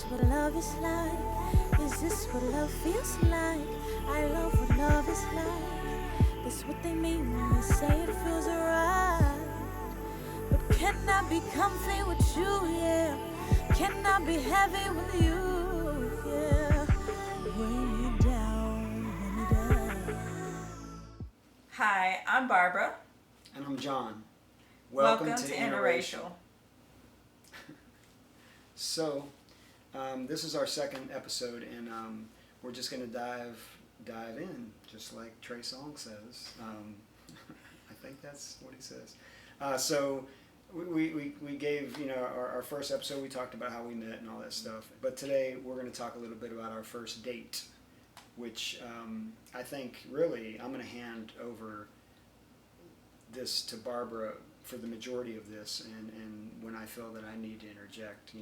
this what love is like? Is this what love feels like? I love what love is like. That's what they mean when they say it feels alright. But can I be comfy with you, yeah? Can I be heavy with you, yeah? Weigh me down, weigh me down. Hi, I'm Barbara. And I'm John. Welcome to InnerRacial. So, this is our second episode, and we're just going to dive in, just like Trey Songz says. I think that's what he says. So, we gave, our first episode, we talked about how we met and all that stuff. But today, we're going to talk a little bit about our first date, which I think, really, I'm going to hand over this to Barbara for the majority of this, and when I feel that I need to interject,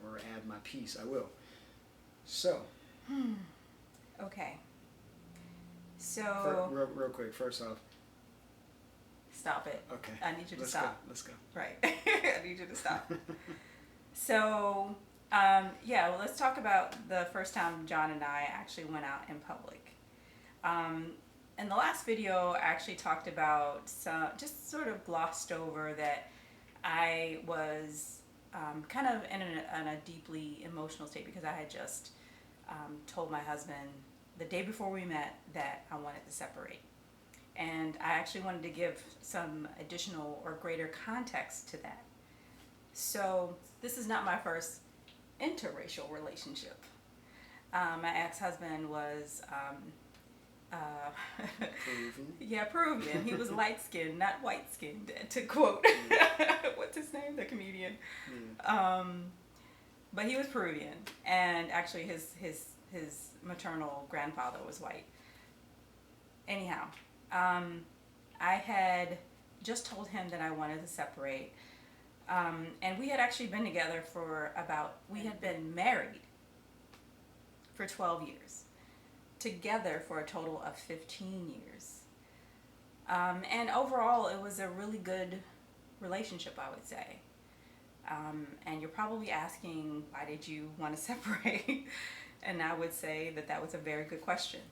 or add my piece, I will. So. Okay. So. Real quick, first off. Stop it. Okay. I need you to stop. Let's go. Right. I need you to stop. So, well, let's talk about the first time John and I actually went out in public. In the last video, I actually talked about just sort of glossed over that I was kind of in a deeply emotional state because I had just told my husband the day before we met that I wanted to separate. And I actually wanted to give some additional or greater context to that. So this is not my first interracial relationship. My ex-husband was Peruvian? Yeah, Peruvian. He was light-skinned, not white-skinned, to quote, what's his name? The comedian. Yeah. But he was Peruvian, and actually his maternal grandfather was white. Anyhow, I had just told him that I wanted to separate, and we had actually been together we had been married for 12 years. Together for a total of 15 years. And overall, it was a really good relationship, I would say. And you're probably asking, why did you want to separate? And I would say that was a very good question.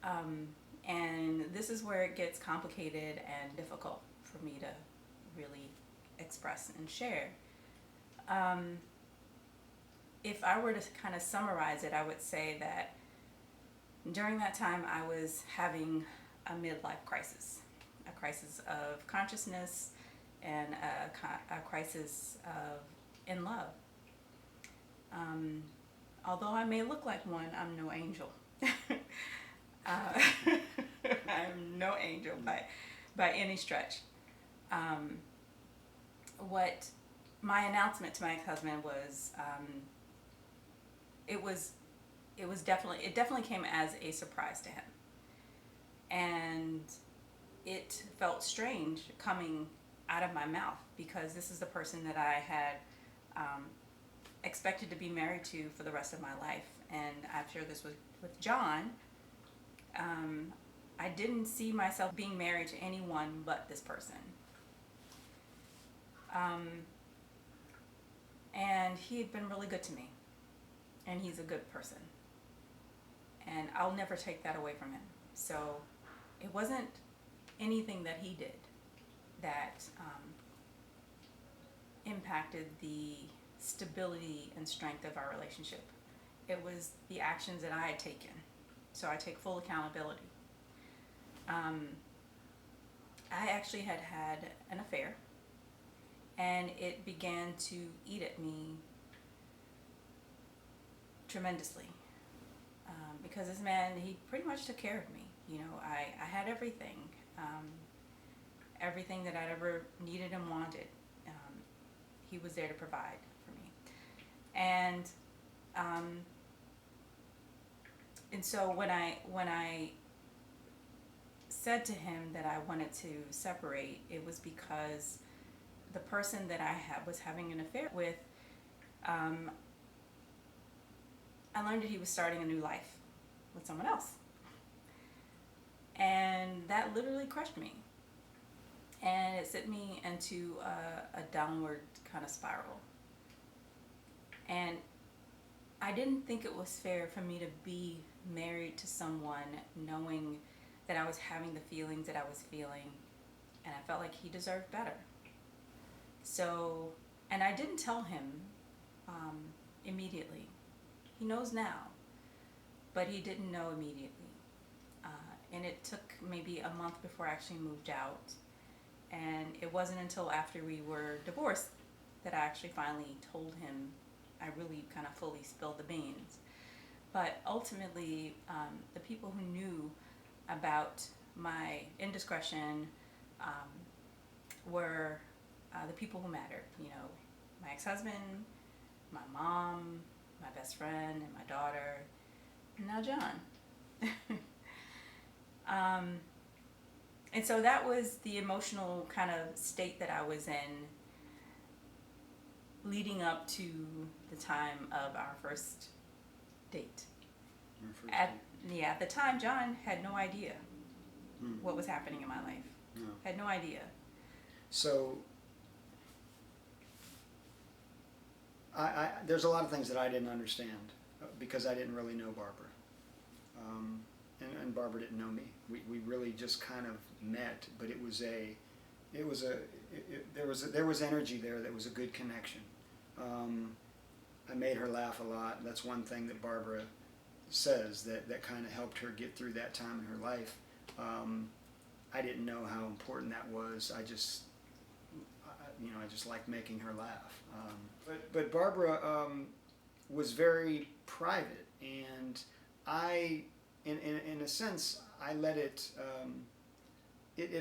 And this is where it gets complicated and difficult for me to really express and share. If I were to kind of summarize it, I would say that during that time, I was having a midlife crisis, a crisis of consciousness and a crisis in love. Although I may look like one, I'm no angel. I'm no angel by any stretch. What my announcement to my ex-husband was, it definitely came as a surprise to him. And it felt strange coming out of my mouth because this is the person that I had expected to be married to for the rest of my life. And I've shared this with John. I didn't see myself being married to anyone but this person. And he had been really good to me. And he's a good person. And I'll never take that away from him. So it wasn't anything that he did that impacted the stability and strength of our relationship. It was the actions that I had taken. So I take full accountability. I actually had an affair, and it began to eat at me tremendously. Because this man, he pretty much took care of me. I had everything. Everything that I'd ever needed and wanted. He was there to provide for me. And so when I said to him that I wanted to separate, it was because the person that I was having an affair with, I learned that he was starting a new life with someone else. And that literally crushed me. And it sent me into a downward kind of spiral. And I didn't think it was fair for me to be married to someone knowing that I was having the feelings that I was feeling, and I felt like he deserved better. So, and I didn't tell him immediately. He knows now, but he didn't know immediately. And it took maybe a month before I actually moved out. And it wasn't until after we were divorced that I actually finally told him. I really kind of fully spilled the beans. But ultimately, the people who knew about my indiscretion were the people who mattered. You know, my ex-husband, my mom, my best friend, and my daughter, and now John. And so that was the emotional kind of state that I was in leading up to the time of our first date. At the time, John had no idea what was happening in my life. No. Had no idea. So, there's a lot of things that I didn't understand because I didn't really know Barbara. And Barbara didn't know me. We really just kind of met, but there was energy there that was a good connection. I made her laugh a lot. That's one thing that Barbara says that kind of helped her get through that time in her life. I didn't know how important that was. I just liked making her laugh. But Barbara was very private, and in a sense, I let it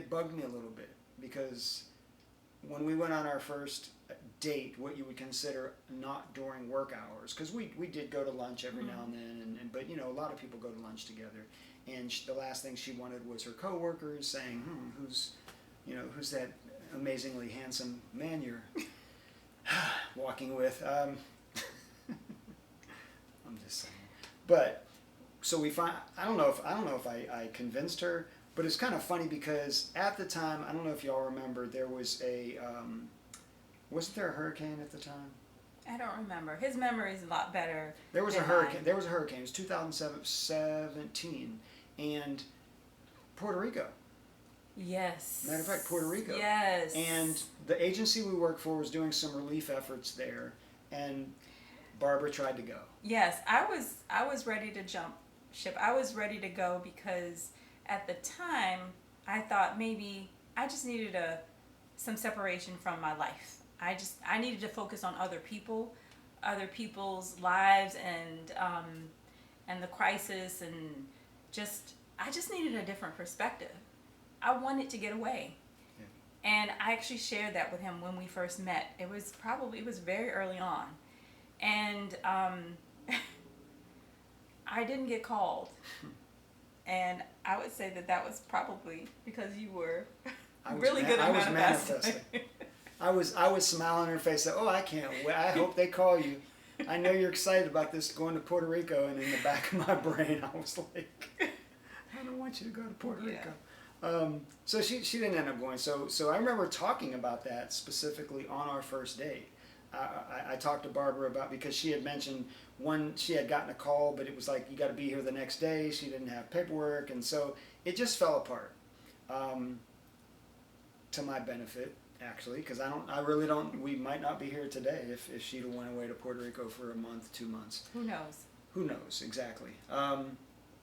bugged me a little bit, because when we went on our first date, what you would consider not during work hours, because we did go to lunch every now and then, but a lot of people go to lunch together, and the last thing she wanted was her coworkers saying, who's that amazingly handsome man you're walking with? I'm just saying. But so I don't know if I convinced her, but it's kind of funny because at the time, I don't know if y'all remember, there was wasn't there a hurricane at the time? I don't remember. His memory is a lot better. There was a than hurricane. mine. There was a hurricane. It was 2017, and Puerto Rico. Yes. Matter of fact, Puerto Rico. Yes. And the agency we worked for was doing some relief efforts there, and Barbara tried to go. Yes, I was ready to jump ship. I was ready to go because at the time I thought maybe I just needed some separation from my life. I needed to focus on other people's lives, and the crisis, and I just needed a different perspective. I wanted to get away. Yeah. And I actually shared that with him when we first met. It was very early on. And I didn't get called. And I would say that was probably because you were really good at manifesting. I was smiling in her face, like, oh, I can't wait. I hope they call you. I know you're excited about this going to Puerto Rico, and in the back of my brain, I was like, I don't want you to go to Puerto Rico. So she didn't end up going. So I remember talking about that specifically on our first date. I talked to Barbara about, because she had mentioned she had gotten a call, but it was like, you got to be here the next day. She didn't have paperwork, and so it just fell apart. To my benefit, actually, because I really don't. We might not be here today if she'd have went away to Puerto Rico for a month, 2 months. Who knows? Who knows exactly?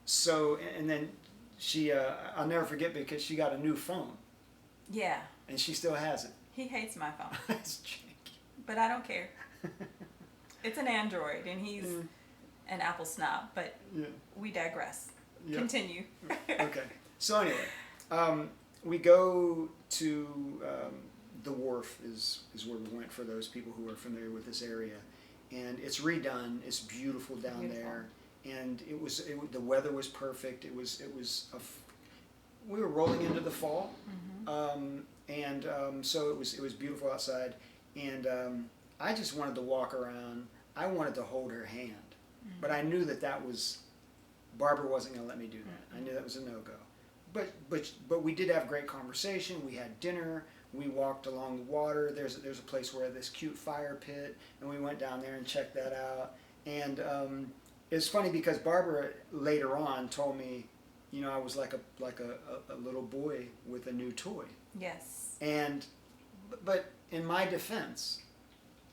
So and then she, I'll never forget, because she got a new phone. Yeah. And she still has it. He hates my phone. It's janky. But I don't care. It's an Android, and he's an Apple snob. But we digress. Yep. Continue. Okay. So anyway, we go to the wharf is where we went, for those people who are familiar with this area, and it's redone. It's beautiful down there, and the weather was perfect. We were rolling into the fall, and so it was beautiful outside, and I just wanted to walk around. I wanted to hold her hand, but I knew that was Barbara wasn't going to let me do that. I knew that was a no-go. But we did have great conversation. We had dinner. We walked along the water. There's a place where this cute fire pit, and we went down there and checked that out. And it's funny because Barbara later on told me, I was like a little boy with a new toy. Yes. And but in my defense,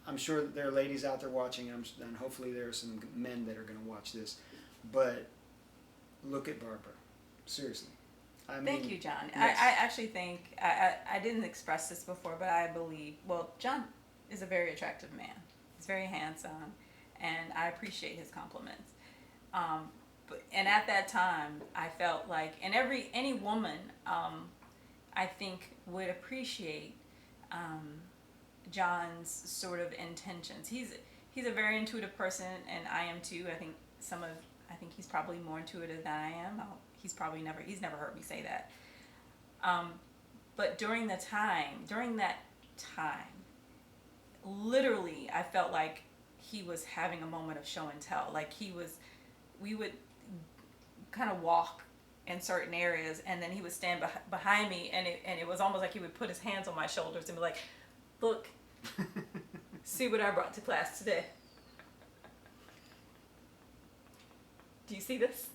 I'm sure that there are ladies out there watching, and hopefully there are some men that are going to watch this. But look at Barbara, seriously. I mean, Thank you, John. Yes. I actually think I didn't express this before, but I believe John is a very attractive man. He's very handsome, and I appreciate his compliments. And at that time, I felt like, and any woman, I think would appreciate John's sort of intentions. He's a very intuitive person, and I am too. I think he's probably more intuitive than I am. He's never heard me say that. But during that time, literally, I felt like he was having a moment of show and tell. Like we would kind of walk in certain areas, and then he would stand behind me, and it was almost like he would put his hands on my shoulders and be like, "Look, see what I brought to class today. Do you see this?"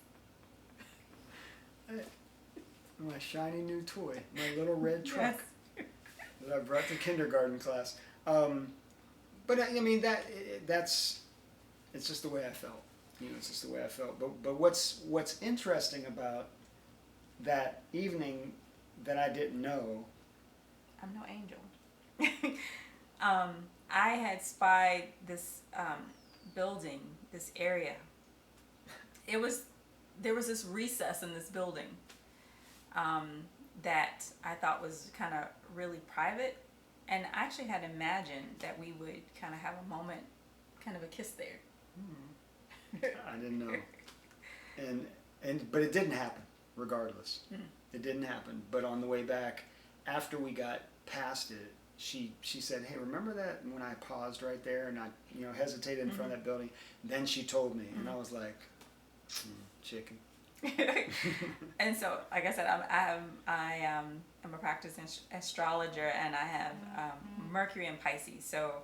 My shiny new toy, my little red truck Yes. that I brought to kindergarten class. But I mean that's it's just the way I felt. It's just the way I felt. But what's interesting about that evening that I didn't know. I'm no angel. I had spied this building, this area. There was this recess in this building that I thought was kind of really private, and I actually had imagined that we would kind of have a moment, kind of a kiss there. I didn't know, but it didn't happen. Regardless, It didn't happen. But on the way back, after we got past it, she said, "Hey, remember that when I paused right there and I hesitated in front of that building?" Then she told me, and I was like, chicken. And so, like I said, I'm a practicing astrologer, and I have Mercury in Pisces. So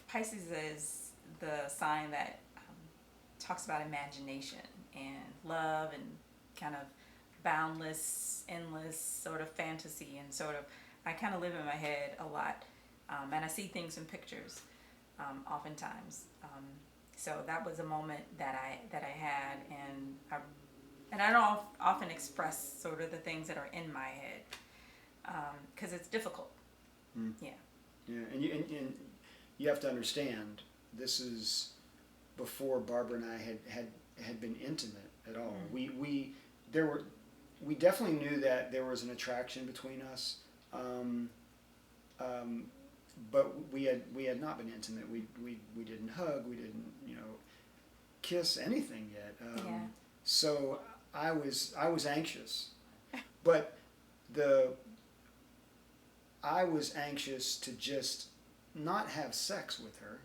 Pisces is the sign that talks about imagination and love and kind of boundless, endless sort of fantasy, and sort of I kind of live in my head a lot, and I see things in pictures oftentimes. So that was a moment that I had, and I don't often express sort of the things that are in my head because it's difficult. Yeah. Yeah, and you have to understand, this is before Barbara and I had been intimate at all. We definitely knew that there was an attraction between us, but we had not been intimate. We didn't hug. We didn't kiss anything yet. Yeah. So I was anxious, but I was anxious to just not have sex with her,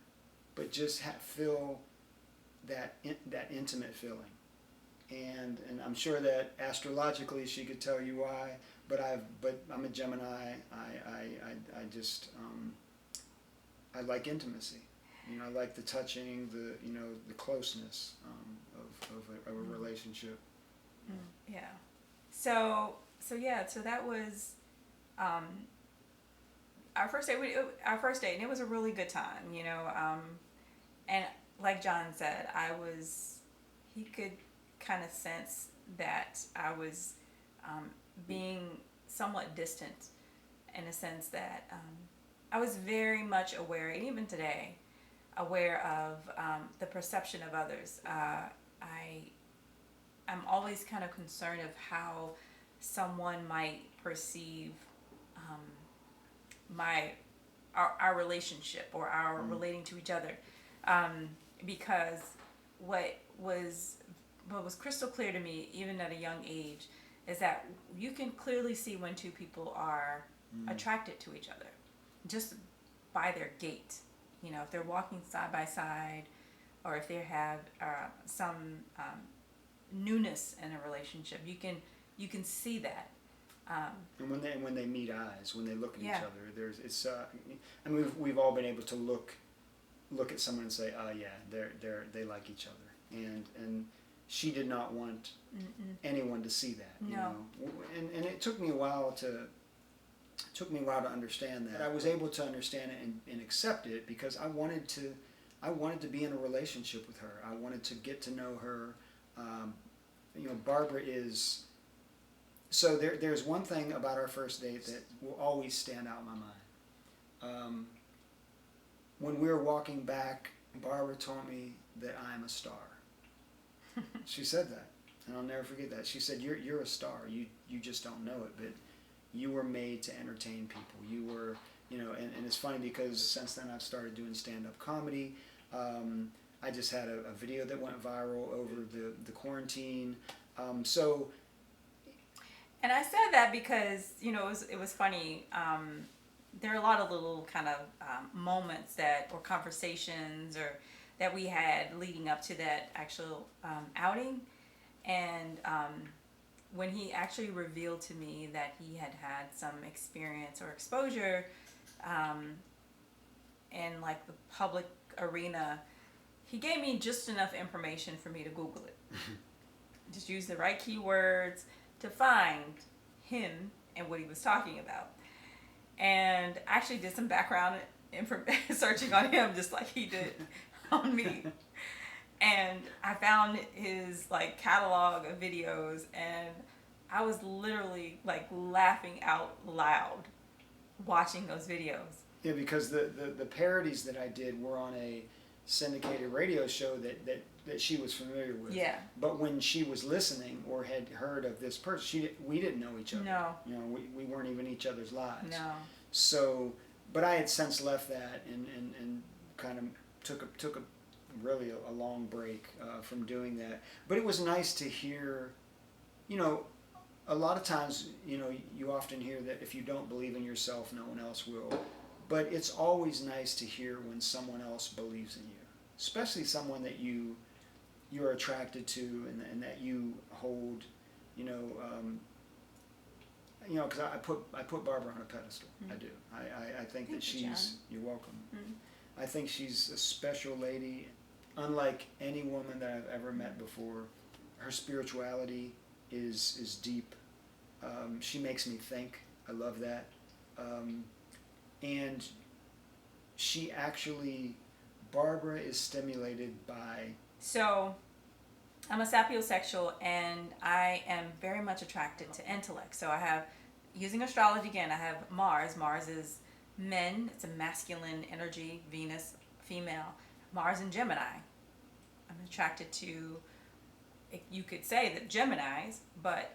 but just feel that intimate feeling. And I'm sure that astrologically she could tell you why, but I'm a Gemini. I just I like intimacy. I like the touching, the closeness of a relationship. Yeah. So that was our first date, and it was a really good time, and like John said, he could kind of sense that I was being somewhat distant, in a sense that I was very much aware, and even today, aware of the perception of others. I'm always kind of concerned of how someone might perceive our relationship, or our relating to each other, because what was crystal clear to me, even at a young age, is that you can clearly see when two people are attracted to each other just by their gait. If they're walking side by side, or if they have some newness in a relationship, you can see that. And when they meet eyes, when they look at Yeah. each other, we've all been able to look look at someone and say, "Oh yeah, they like each other," and she did not want anyone to see that. You know, and it took me a while to understand that. I was able to understand it and accept it because I wanted to be in a relationship with her. I wanted to get to know her. You know, Barbara is. So there's one thing about our first date that will always stand out in my mind. When we were walking back, Barbara told me that I'm a star. She said that, and I'll never forget that. She said, "You're a star. You just don't know it, but you were made to entertain people. You were, you know." And it's funny because since then I've started doing stand-up comedy. I just had a video that went viral over the quarantine. So. And I said that because, you know, it was funny. There are a lot of little kind of moments or conversations that we had leading up to that actual outing. And when he actually revealed to me that he had some experience or exposure in like the public arena, he gave me just enough information for me to Google it. Just use the right keywords to find him and what he was talking about. And I actually did some background searching on him just like he did on me. And I found his like catalog of videos, and I was literally like laughing out loud watching those videos. Yeah, because the parodies that I did were on a syndicated radio show that she was familiar with. Yeah. But when she was listening or had heard of this person, we didn't know each other. No. You know, we weren't even each other's lives. No. So, but I had since left that and kind of took a really a long break from doing that. But it was nice to hear, you know, a lot of times, you know, you often hear that if you don't believe in yourself, no one else will. But it's always nice to hear when someone else believes in you, especially someone that you're attracted to and that you hold, you know, because I put Barbara on a pedestal. I do. I think that she's. John. You're welcome. I think she's a special lady, unlike any woman that I've ever met before. Her spirituality is deep. She makes me think. I love that. And she actually, Barbara is stimulated by. So, I'm a sapiosexual, and I am very much attracted to intellect. So I have, using astrology again, I have Mars. Mars is men. It's a masculine energy. Venus, female. Mars in Gemini. I'm attracted to, you could say that Geminis, but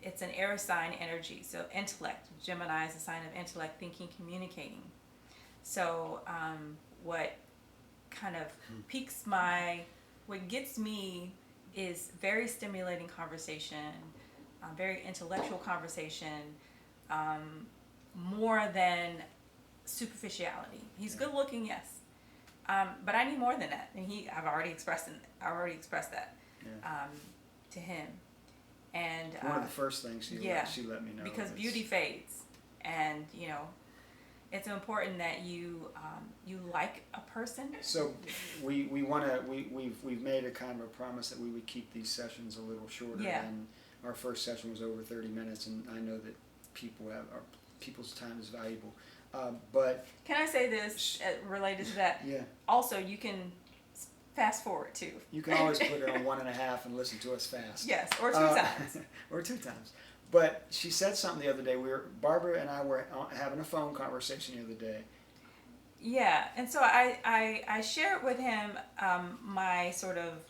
it's an air sign energy. So intellect. Gemini is a sign of intellect, thinking, communicating. So what kind of what gets me is very stimulating conversation, very intellectual conversation, more than superficiality. He's good looking, yes, but I need more than that, and I've already expressed that to him. And one of the first things she let me know, because beauty fades, and you know, it's important that you like a person. So we've made a kind of a promise that we would keep these sessions a little shorter. Yeah. And our first session was over 30 minutes, and I know that people's time is valuable. But can I say this related to that? Yeah. Also, you can fast forward too. You can always put it on 1.5 and listen to us fast. Yes, or 2 times. Or 2 times. But she said something the other day. Barbara and I were having a phone conversation the other day. Yeah, and so I shared with him my sort of,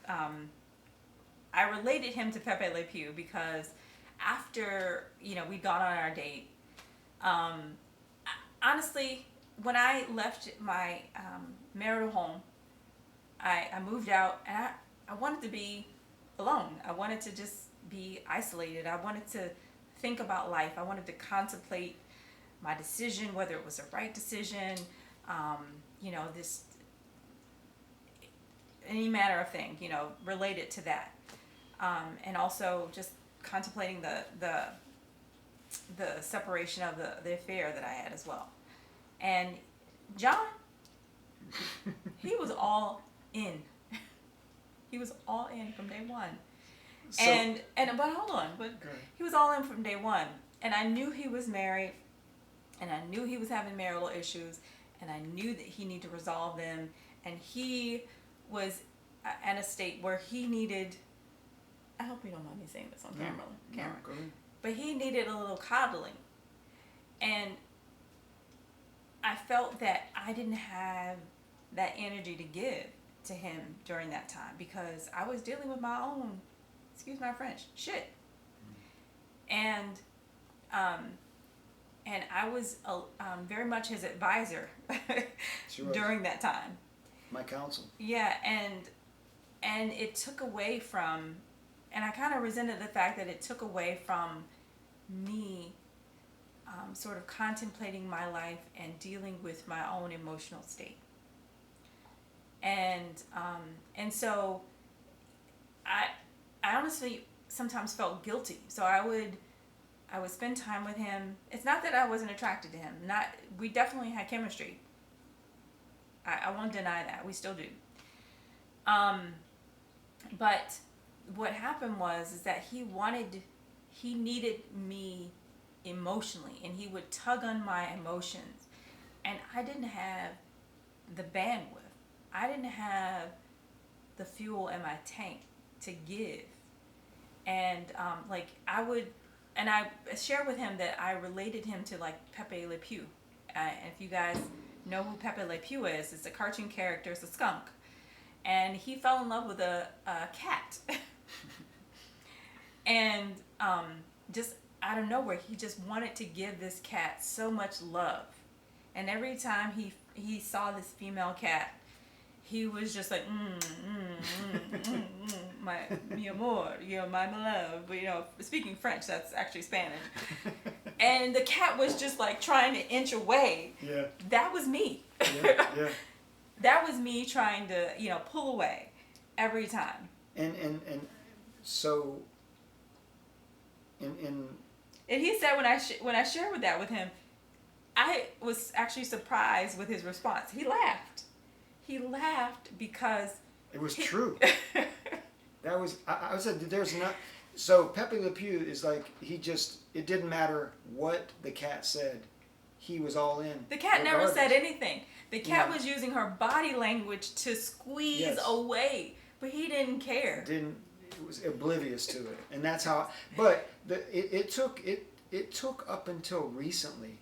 I related him to Pepe Le Pew because after, you know, we'd gone on our date, honestly, when I left my marital home, I moved out, and I wanted to be alone. I wanted to just be isolated. I wanted to think about life. I wanted to contemplate my decision, whether it was the right decision, you know, any manner of thing, you know, related to that. And also just contemplating the separation of the affair that I had as well. And John, he was all in. He was all in from day one. So, But hold on, but he was all in from day one. And I knew he was married, and I knew he was having marital issues, and I knew that he needed to resolve them, and he was at a state where he needed, I hope you don't mind me saying this on camera. No, go ahead. But he needed a little coddling. And I felt that I didn't have that energy to give to him during that time because I was dealing with my own, excuse my French, shit. And I was very much his advisor during that time. My counsel. Yeah, and it took away from, and I kind of resented the fact that it took away from me sort of contemplating my life and dealing with my own emotional state. And so I honestly sometimes felt guilty. So I would spend time with him. It's not that I wasn't attracted to him. We definitely had chemistry. I won't deny that. We still do. But what happened is that he needed me emotionally, and he would tug on my emotions, and I didn't have the bandwidth. I didn't have the fuel in my tank to give. And I shared with him that I related him to like Pepe Le Pew. And if you guys know who Pepe Le Pew is, it's a cartoon character, it's a skunk. And he fell in love with a cat. And just out of nowhere, he just wanted to give this cat so much love. And every time he saw this female cat, he was just like, mi amor, my love. But, speaking French, that's actually Spanish. And the cat was just like trying to inch away. Yeah. That was me. Yeah. That was me trying to, pull away every time. And so, And he said when I shared that with him, I was actually surprised with his response. He laughed. He laughed because it was true. That was I said there's not. So Pepe Le Pew is like it didn't matter what the cat said. He was all in. The cat never regardless. said anything. The cat was using her body language to squeeze away, but he didn't care. It was oblivious to it, and that's how. But it took up until recently,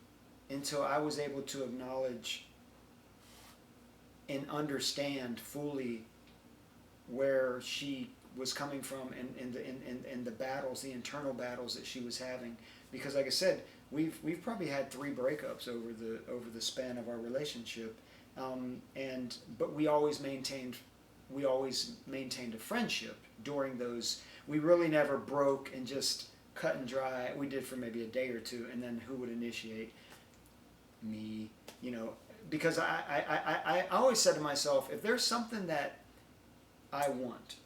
until I was able to acknowledge and understand fully where she was coming from and the battles, the internal battles that she was having. Because, like I said, we've probably had 3 breakups over the span of our relationship, but we always maintained a friendship during those. We really never broke and just cut and dry. We did for maybe a day or two, and then who would initiate? Me, because I always said to myself, if there's something that I want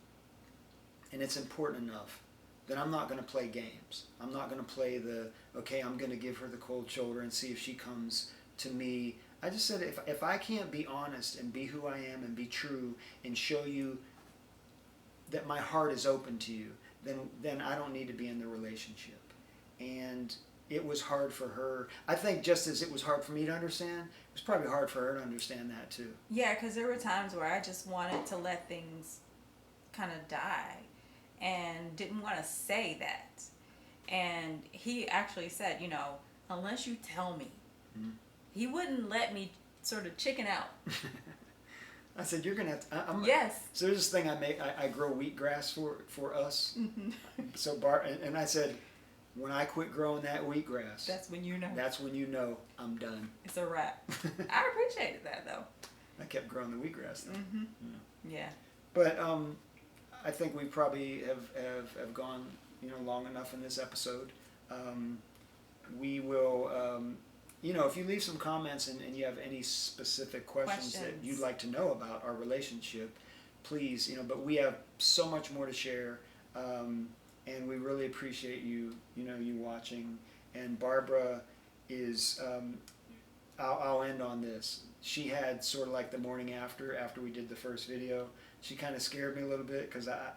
and it's important enough, then I'm not going to play games. I'm not going to play I'm going to give her the cold shoulder and see if she comes to me. I just said if I can't be honest and be who I am and be true and show you that my heart is open to you, then I don't need to be in the relationship. And it was hard for her. I think just as it was hard for me to understand, it was probably hard for her to understand that too. Yeah, because there were times where I just wanted to let things kind of die and didn't want to say that. And he actually said, unless you tell me. Mm-hmm. He wouldn't let me sort of chicken out. I said, you're going to have to... Yes. So there's this thing I make. I grow wheatgrass for us. Mm-hmm. So and I said, when I quit growing that wheatgrass... That's when you know. That's when you know I'm done. It's a wrap. I appreciated that, though. I kept growing the wheatgrass, though. Mm-hmm. Yeah. But I think we probably have gone, long enough in this episode. We will... if you leave some comments and you have any specific questions that you'd like to know about our relationship, please, but we have so much more to share, and we really appreciate you watching. And Barbara is, I'll end on this. She had sort of like the morning after we did the first video. She kind of scared me a little bit because I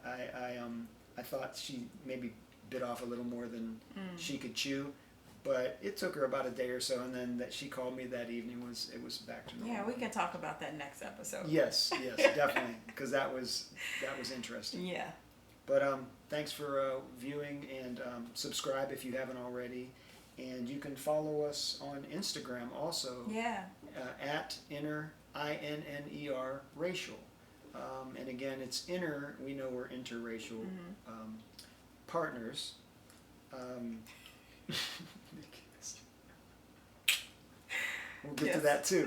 thought she maybe bit off a little more than she could chew. But it took her about a day or so, and then that she called me that evening it was back to normal. Yeah, we can talk about that next episode. Yes, definitely, because that was interesting. Yeah. But thanks for viewing, and subscribe if you haven't already, and you can follow us on Instagram also. Yeah. At InnerRacial, and again, it's inner. We know we're interracial partners. We'll get to that too.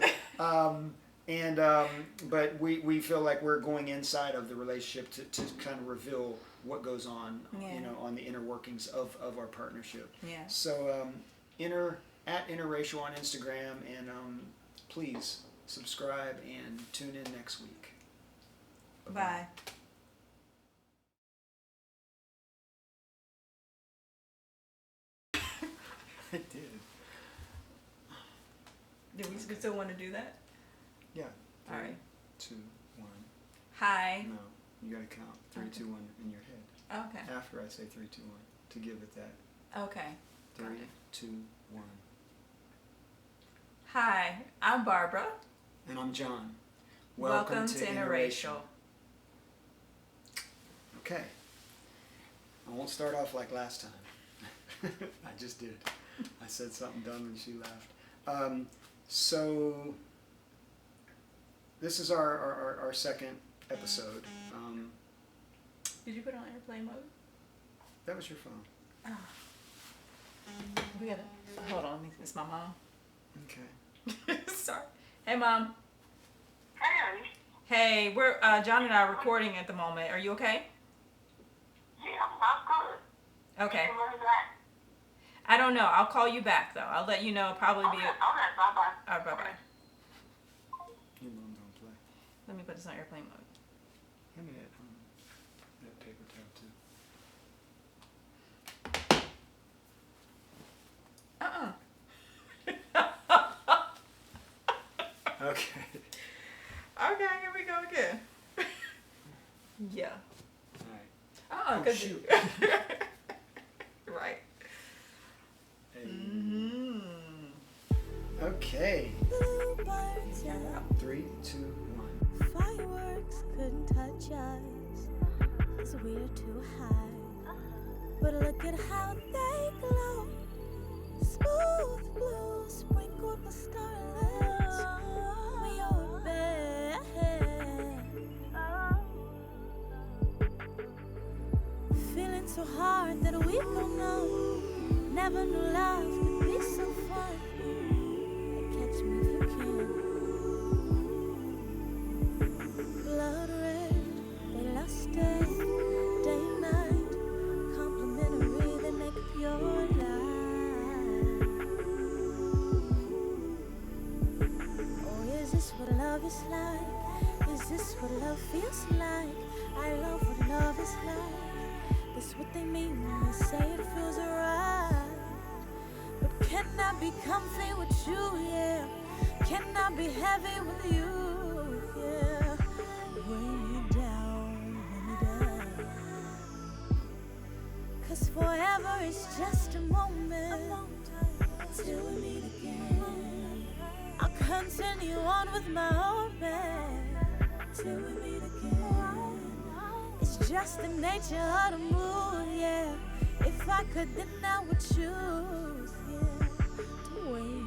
But we feel like we're going inside of the relationship to kind of reveal what goes on, on the inner workings of our partnership. Yeah. So at InnerRacial on Instagram, and please subscribe and tune in next week. Bye. I did. Do we still want to do that? Yeah. All right. 2, 1. Hi. No, you gotta count 3, 2, 1 in your head. Okay. After I say 3, 2, 1, to give it that. Okay. 3, Got it. 2, 1. Hi, I'm Barbara. And I'm John. Welcome to InnerRacial. Okay. I won't start off like last time. I just did. I said something dumb and she laughed. So this is our second episode. Did you put it on airplane mode? That was your phone. Oh. We gotta hold on. It's my mom. Okay. Sorry. Hey, Mom. Hey, honey. Hey, we're John and I are recording at the moment. Are you okay? Yeah, I'm good. Okay. You can run back. I don't know. I'll call you back though. I'll let you know. Probably be. Okay, bye-bye. All right, bye. Your mom don't play. Let me put this on airplane mode. Hand me that paper towel too. Okay. Okay, here we go again. Yeah. All right. Cause shoot. Right. Hey. Mm-hmm. Okay. Bluebirds Yeah. and 3, 2, 1. fireworks couldn't touch us, 'cause we're too high. But look at how they glow, smooth blue sprinkled with starlight. We are bad, feeling so hard that we don't know. Never knew love could be so fun. Catch me if you can. Blood red, they lost it. Day and night, complimentary, they make up your life. Oh, is this what love is like? Is this what love feels like? I love what love is like. That's what they mean when they say it feels right. But can I be comfy with you, yeah? Can I be heavy with you, yeah? Weigh me down, cause forever is just a moment. Till we meet again, I'll continue on with my orbit. Till we meet again, it's just the nature of the mood, yeah. If I could, then I would choose, yeah, to wait.